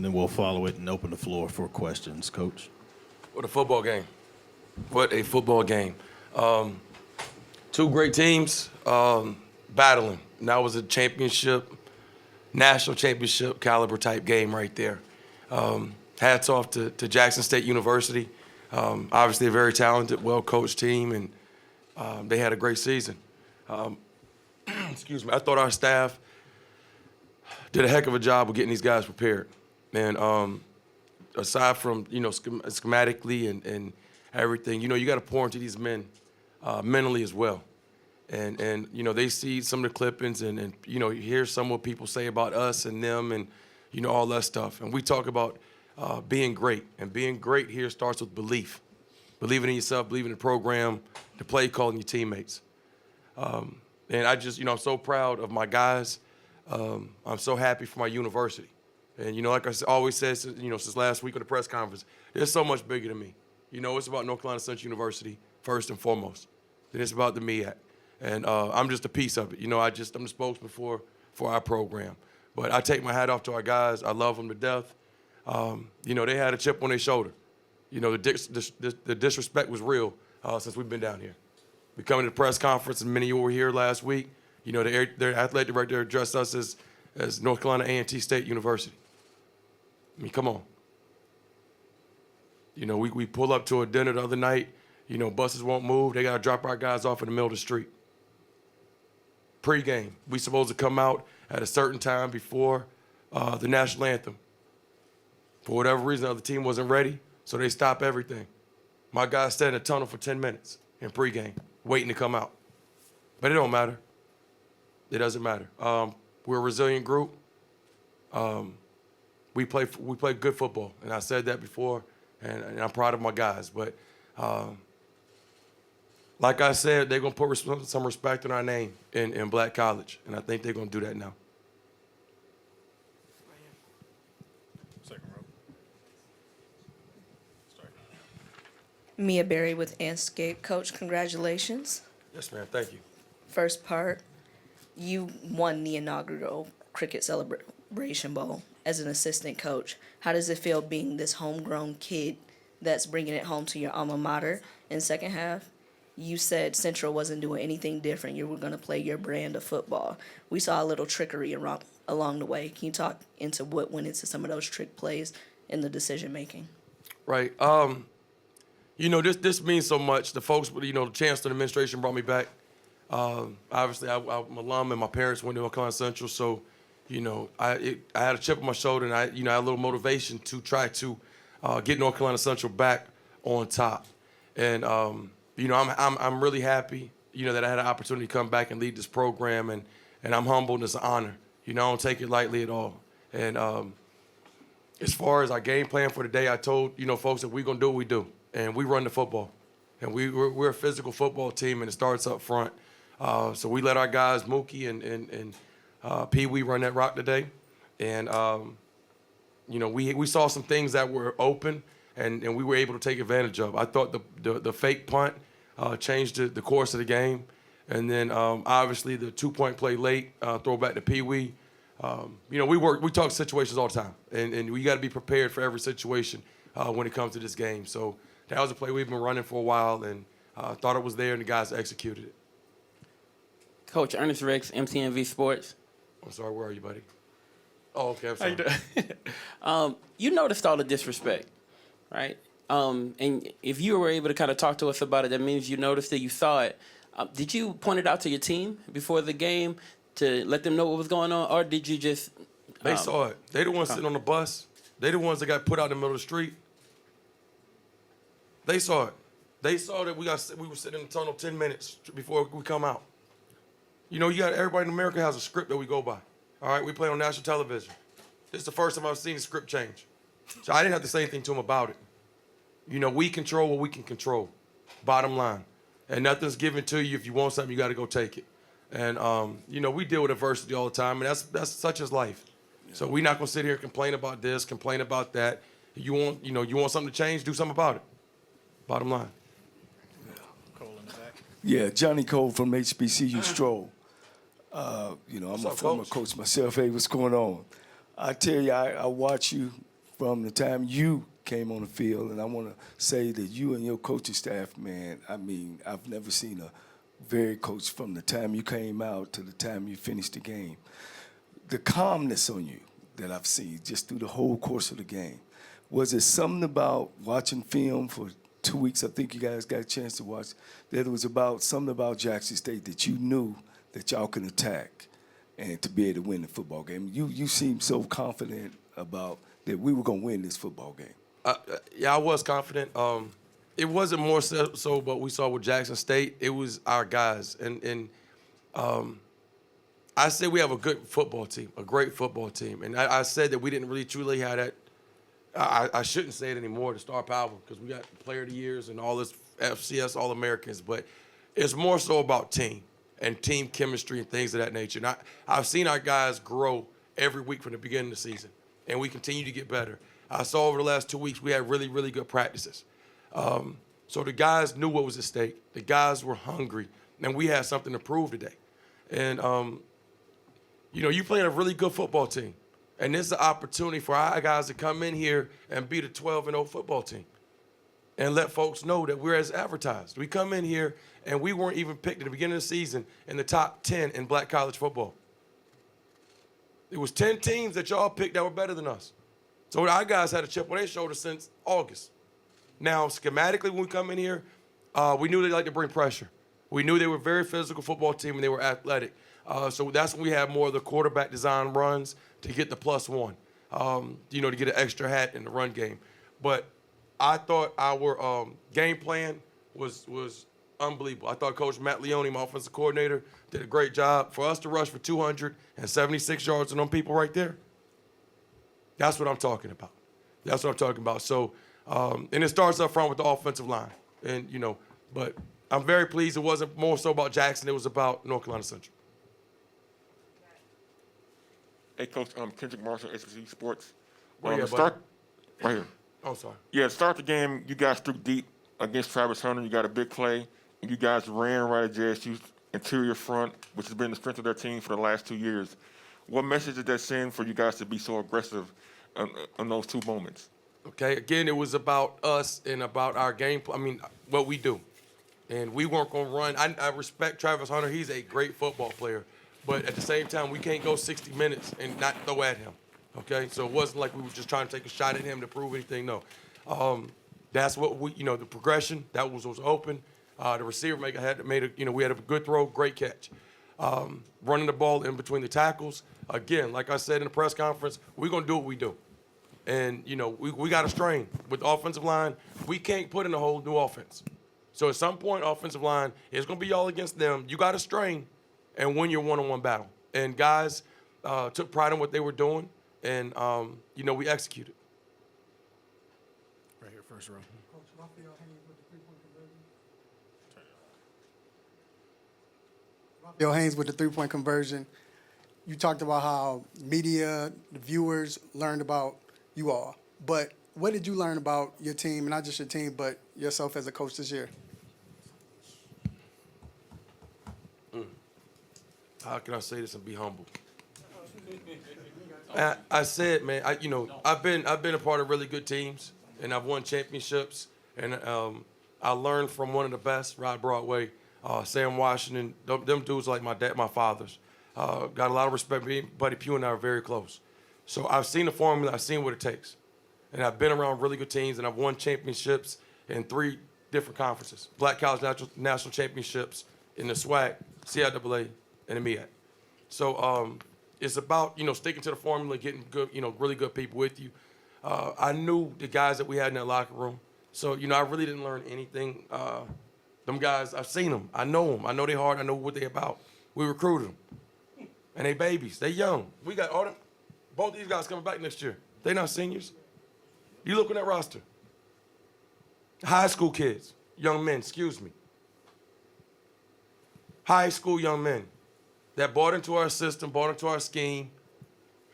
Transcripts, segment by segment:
then we'll follow it and open the floor for questions. Coach? What a football game. What a football game. Two great teams battling. And that was a championship, national championship caliber type game right there. Hats off to Jackson State University. Obviously a very talented, well-coached team, and they had a great season. Excuse me. I thought our staff did a heck of a job of getting these guys prepared. And aside from, schematically and everything, you got to pour into these men mentally as well. And they see some of the clippings and you hear some of what people say about us and them and, all that stuff. And we talk about being great. And being great here starts with belief. Believing in yourself, believing in the program, the play call, and your teammates. And I just, I'm so proud of my guys. I'm so happy for my university. And, like I always said, since last week at the press conference, there's so much bigger than me. It's about North Carolina Central University first and foremost. Then it's about the MEAC. And I'm just a piece of it. I'm the spokesman for our program. But I take my hat off to our guys. I love them to death. They had a chip on their shoulder. The disrespect was real since we've been down here. We come to the press conference, and many of you were here last week. Their athletic director addressed us as North Carolina A&T State University. I mean, come on. We pull up to a dinner the other night. Buses won't move. They got to drop our guys off in the middle of the street. Pre-game, we supposed to come out at a certain time before the national anthem. For whatever reason, the other team wasn't ready, so they stopped everything. My guys stayed in the tunnel for 10 minutes in pre-game, waiting to come out. But it don't matter. It doesn't matter. We're a resilient group. We play good football, and I said that before, and I'm proud of my guys. But like I said, they're going to put some respect on our name in Black College, and I think they're going to do that now. Second row. Start. Mia Berry with Anscape. Coach, congratulations. Yes, ma'am. Thank you. First part, you won the inaugural Cricket Celebration Bowl as an assistant coach. How does it feel being this homegrown kid that's bringing it home to your alma mater? In second half, you said Central wasn't doing anything different. You were going to play your brand of football. We saw a little trickery along the way. Can you talk into what went into some of those trick plays in the decision making? Right. This means so much. The folks, the chancellor administration brought me back. Obviously, I'm an alum, and my parents went to North Carolina Central, so I had a chip on my shoulder, and I had a little motivation to try to get North Carolina Central back on top. And I'm really happy, that I had an opportunity to come back and lead this program, and I'm humbled and it's an honor. I don't take it lightly at all. And as far as our game plan for the day, I told folks that we're gonna do what we do, and we run the football, and we're a physical football team, and it starts up front. So we let our guys, Mookie and Pee Wee, run that rock today, and we saw some things that were open, and we were able to take advantage of. I thought the fake punt changed the course of the game, and then obviously the 2-point play late, throw back to Pee Wee. We talk situations all the time, and we got to be prepared for every situation when it comes to this game. So that was a play we've been running for a while, and thought it was there, and the guys executed it. Coach Ernest Rex, MTNV Sports. I'm sorry, where are you, buddy? Oh, okay, I'm sorry. You noticed all the disrespect, right? And if you were able to kind of talk to us about it, that means you noticed it, you saw it. Did you point it out to your team before the game to let them know what was going on, or did you just... They saw it. They the ones sitting on the bus. They the ones that got put out in the middle of the street. They saw it. They saw that we were sitting in the tunnel 10 minutes before we come out. Everybody in America has a script that we go by. All right, we play on national television. This is the first time I've seen the script change. So I didn't have to say anything to them about it. We control what we can control, bottom line. And nothing's given to you. If you want something, you got to go take it. And, we deal with adversity all the time, and that's such as life. So we're not going to sit here and complain about this, complain about that. You want something to change, do something about it. Bottom line. Cole in the back. Yeah, Johnny Cole from HBCU Stroll. I'm a former coach myself. Hey, what's going on? I tell you, I watch you from the time you came on the field, and I want to say that you and your coaching staff, man, I mean, I've never seen a varied coach from the time you came out to the time you finished the game. The calmness on you that I've seen just through the whole course of the game. Was it something about watching film for 2 weeks? I think you guys got a chance to watch. That it was about something about Jackson State that you knew that y'all can attack and to be able to win the football game. You seemed so confident about that we were going to win this football game. Yeah, I was confident. It wasn't more so what we saw with Jackson State. It was our guys. And I said we have a good football team, a great football team. And I said that we didn't really truly have that. I shouldn't say it anymore, the star power, because we got player of the years and all this FCS All-Americans. But it's more so about team and team chemistry and things of that nature. And I've seen our guys grow every week from the beginning of the season, and we continue to get better. I saw over the last 2 weeks we had really, really good practices. So the guys knew what was at stake. The guys were hungry, and we had something to prove today. And, you're playing a really good football team, and this is an opportunity for our guys to come in here and beat a 12-0 football team and let folks know that we're as advertised. We come in here, and we weren't even picked at the beginning of the season in the top 10 in black college football. It was 10 teams that y'all picked that were better than us. So our guys had a chip on their shoulder since August. Now, schematically, when we come in here, we knew they liked to bring pressure. We knew they were a very physical football team and they were athletic. So that's when we had more of the quarterback design runs to get the +1, to get an extra hat in the run game. But I thought our game plan was unbelievable. I thought Coach Matt Leone, my offensive coordinator, did a great job. For us to rush for 276 yards on them people right there, that's what I'm talking about. That's what I'm talking about. So, and it starts up front with the offensive line. And, but I'm very pleased it wasn't more so about Jackson. It was about North Carolina Central. Hey, Coach, Kendrick Marshall, HBC Sports. Where you at, Start buddy? right here. Oh, sorry. Yeah, to start the game, you guys threw deep against Travis Hunter. You got a big play, and you guys ran right at JSU's interior front, which has been the strength of their team for the last 2 years. What message did that send for you guys to be so aggressive on those two moments? Okay, again, it was about us and about our game. What we do. And we weren't going to run. I respect Travis Hunter. He's a great football player. But at the same time, we can't go 60 minutes and not throw at him. Okay? So it wasn't like we were just trying to take a shot at him to prove anything. No. That's what we, the progression, that was open. The receiver we had a good throw, great catch. Running the ball in between the tackles. Again, like I said in the press conference, we're going to do what we do. And, we got a strain with the offensive line. We can't put in a whole new offense. So at some point, offensive line, it's going to be all against them. You got to strain and win your one-on-one battle. And guys took pride in what they were doing, and, we executed. Right here, first row. Coach Raphael Haynes with the three-point conversion. Raphael Haynes with the three-point conversion. You talked about how media, the viewers learned about you all. But what did you learn about your team, and not just your team, but yourself as a coach this year? How can I say this and be humble? I said, man, I've been a part of really good teams, and I've won championships, and I learned from one of the best, Rod Broadway, Sam Washington. Them dudes like my fathers. Got a lot of respect. Buddy Pugh and I are very close. So I've seen the formula. I've seen what it takes, and I've been around really good teams, and I've won championships in 3 different conferences: Black College National Championships in the SWAC, CIAA, and the MEAC. So it's about, sticking to the formula, getting good, really good people with you. I knew the guys that we had in that locker room. So, I really didn't learn anything. Them guys, I've seen them. I know them. I know they hard. I know what they about. We recruited them. And they babies. They young. We got all them. Both these guys coming back next year. They not seniors. You look at that roster. High school kids. Young men, excuse me. High school young men that bought into our system, bought into our scheme,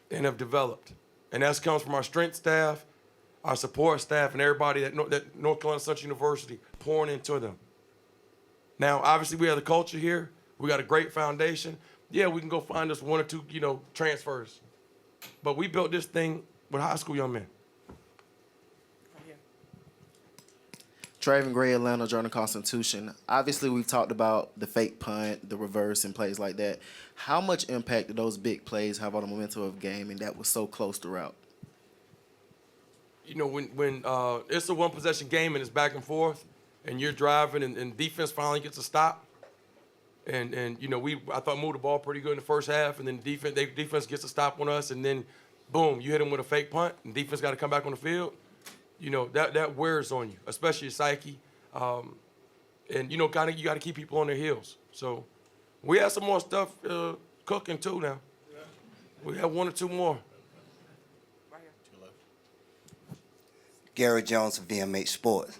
and have developed. And that comes from our strength staff, our support staff, and everybody that North Carolina Central University pouring into them. Now, obviously, we have the culture here. We got a great foundation. Yeah, we can go find us 1 or 2, transfers. But we built this thing with high school young men. Traven Gray, Atlanta Journal-Constitution. Obviously, we've talked about the fake punt, the reverse, and plays like that. How much impact did those big plays have on the momentum of the game, and that was so close throughout? You know, when it's a one-possession game and it's back and forth, and you're driving and defense finally gets a stop, and you know, I thought moved the ball pretty good in the first half, and then defense gets a stop on us, and then boom, you hit them with a fake punt, and defense got to come back on the field. You know, that wears on you, especially your psyche. And, you know, you got to keep people on their heels. So we have some more stuff cooking, too, now. We have one or two more. Gary Jones of VMH Sports.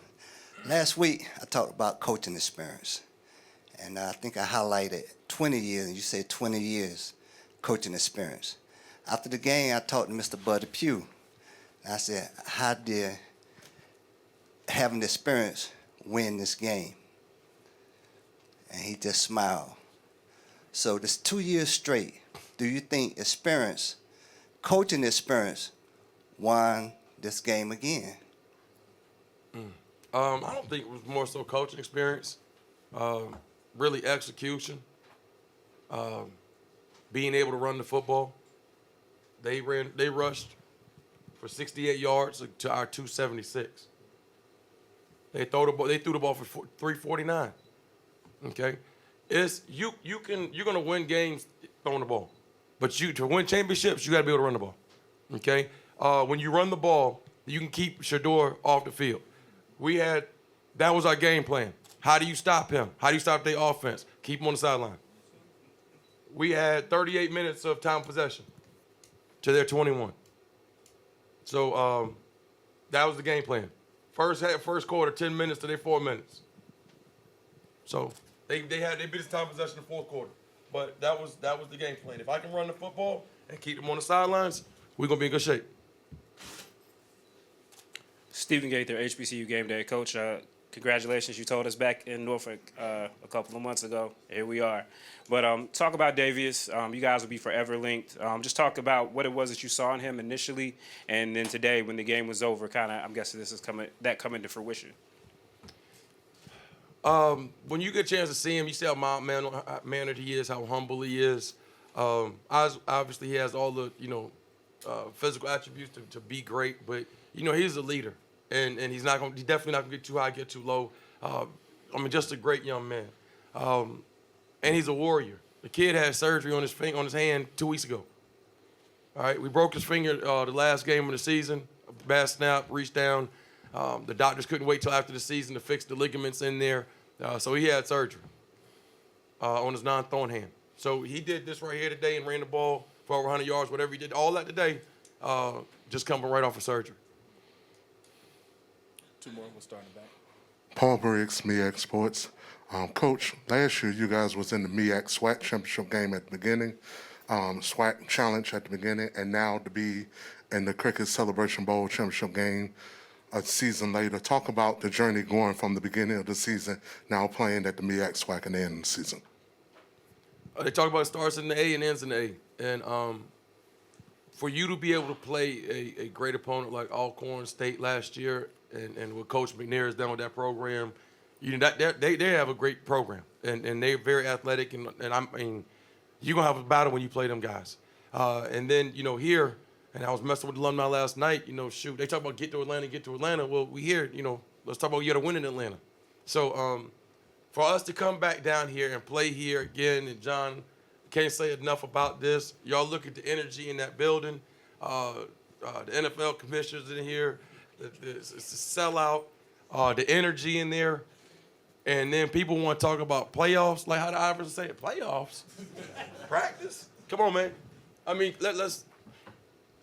Last week, I talked about coaching experience. And I think I highlighted 20 years, and you said 20 years coaching experience. After the game, I talked to Mr. Buddy Pugh. And I said, how did having the experience win this game? And he just smiled. So this 2 years straight, do you think experience, coaching experience, won this game again? I don't think it was more so coaching experience, really execution, being able to run the football. They rushed for 68 yards to our 276. They threw the ball for 349. Okay, you're gonna win games throwing the ball, but to win championships you got to be able to run the ball. Okay, when you run the ball, you can keep Shador off the field. That was our game plan. How do you stop him? How do you stop their offense? Keep him on the sideline. We had 38 minutes of time possession to their 21. So that was the game plan. First quarter, 10 minutes to their 4 minutes. So they beat us time possession in the fourth quarter. But that was the game plan. If I can run the football and keep them on the sidelines, we're gonna be in good shape. Stephen Gaither, HBCU Game Day. Coach, congratulations. You told us back in Norfolk a couple of months ago. Here we are. But talk about Davius. You guys will be forever linked. Just talk about what it was that you saw in him initially, and then today when the game was over, kind of, I'm guessing this is coming to fruition. When you get a chance to see him, you see how mild-mannered he is, how humble he is. Obviously, he has all the physical attributes to be great, but he's a leader, and he's definitely not gonna get too high, get too low. Just a great young man, and he's a warrior. The kid had surgery on his hand 2 weeks ago. All right, we broke his finger the last game of the season. Bad snap, reached down. The doctors couldn't wait till after the season to fix the ligaments in there, so he had surgery on his non-throwing hand. So he did this right here today and ran the ball for over 100 yards, whatever he did. All that today, just coming right off of surgery. Two more. We'll start in the back. Paul Briggs, MEAC Sports. Coach, last year you guys was in the MEAC SWAC championship game at the beginning, SWAC challenge at the beginning, and now to be in the Cricket Celebration Bowl championship game a season later. Talk about the journey going from the beginning of the season, now playing at the MEAC SWAC and the end of the season. They talk about it starts in the A and ends in the A. And for you to be able to play a great opponent like Alcorn State last year, and what Coach McNair has done with that program, they have a great program, and they're very athletic, and you're gonna have a battle when you play them guys. And then here, and I was messing with alumni last night. They talk about get to Atlanta. Well, we here. Let's talk about you got to win in Atlanta. So for us to come back down here and play here again, and John, can't say enough about this. Y'all look at the energy in that building. The NFL commissioners in here. It's a sellout. The energy in there. And then people want to talk about playoffs. Like how the Ivers say it, playoffs? Practice? Come on, man.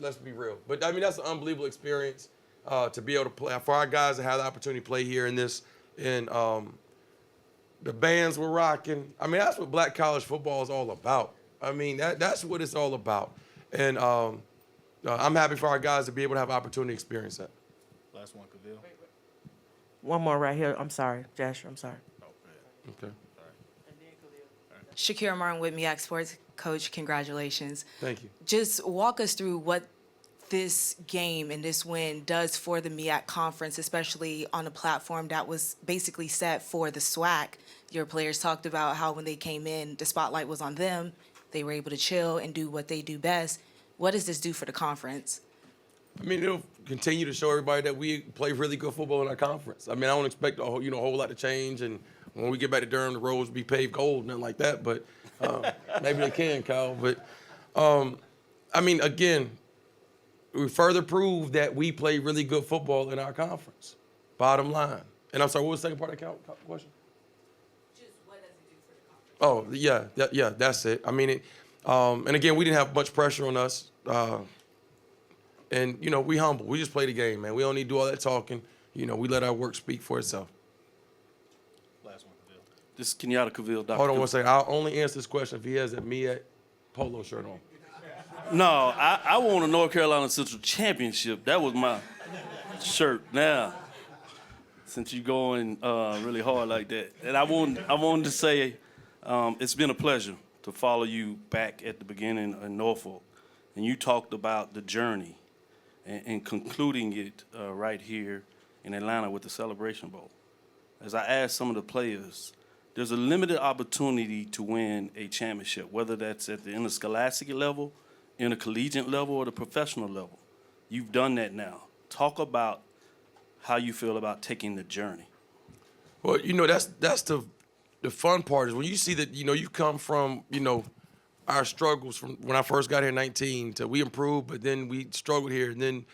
Let's be real. But that's an unbelievable experience to be able to play. For our guys to have the opportunity to play here in this. And the bands were rocking. That's what black college football is all about. That's what it's all about. And I'm happy for our guys to be able to have opportunity to experience that. Last one, Kavil. One more right here. I'm sorry, Jasher. I'm sorry. Okay. Shakira Martin with MEAC Sports. Coach, congratulations. Thank you. Just walk us through what this game and this win does for the MEAC conference, especially on a platform that was basically set for the SWAC. Your players talked about how when they came in, the spotlight was on them. They were able to chill and do what they do best. What does this do for the conference? I mean, it'll continue to show everybody that we play really good football in our conference. I mean, I don't expect a whole lot to change, and when we get back to Durham, the roads will be paved gold, nothing like that. But maybe they can, Kyle. But I mean, again, we further prove that we play really good football in our conference. Bottom line. And I'm sorry, what was the second part of the question? Just what does it do for the conference? Oh, yeah, that's it. I mean, and again, we didn't have much pressure on us. And, we humble. We just play the game, man. We don't need to do all that talking. We let our work speak for itself. Last one, Cavill. This is Kenyatta Cavill, Dr. Hold on one second. I'll only answer this question if he has a MEAC polo shirt on. No, I won a North Carolina Central Championship. That was my shirt. Now, since you're going really hard like that, and I wanted to say it's been a pleasure to follow you back at the beginning in Norfolk, and you talked about the journey and concluding it right here in Atlanta with the Celebration Bowl. As I asked some of the players, there's a limited opportunity to win a championship, whether that's at the interscholastic level, intercollegiate level, or the professional level. You've done that now. Talk about how you feel about taking the journey. Well, that's the fun part is when you see that, you come from, our struggles from when I first got here in 19 to we improved, but then we struggled here. And then,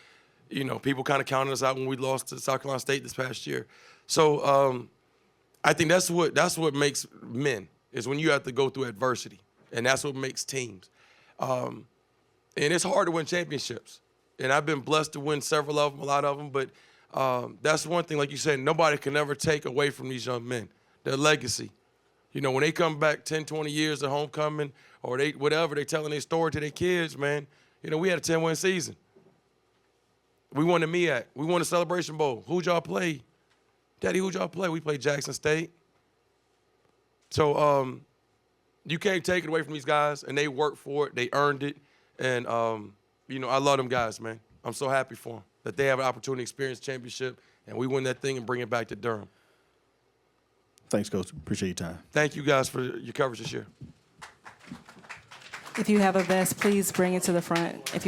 people kind of counted us out when we lost to South Carolina State this past year. So I think that's what makes men is when you have to go through adversity. And that's what makes teams. And it's hard to win championships. And I've been blessed to win several of them, a lot of them. But that's one thing, like you said, nobody can ever take away from these young men, their legacy. When they come back 10, 20 years at homecoming or they telling their story to their kids, man, we had a 10-win season. We won the MEAC. We won the Celebration Bowl. Who'd y'all play? Daddy, who'd y'all play? We played Jackson State. So you can't take it away from these guys, and they worked for it. They earned it. And, I love them guys, man. I'm so happy for them that they have an opportunity to experience championship, and we win that thing and bring it back to Durham. Thanks, Coach. Appreciate your time. Thank you guys for your coverage this year. If you have a vest, please bring it to the front. If you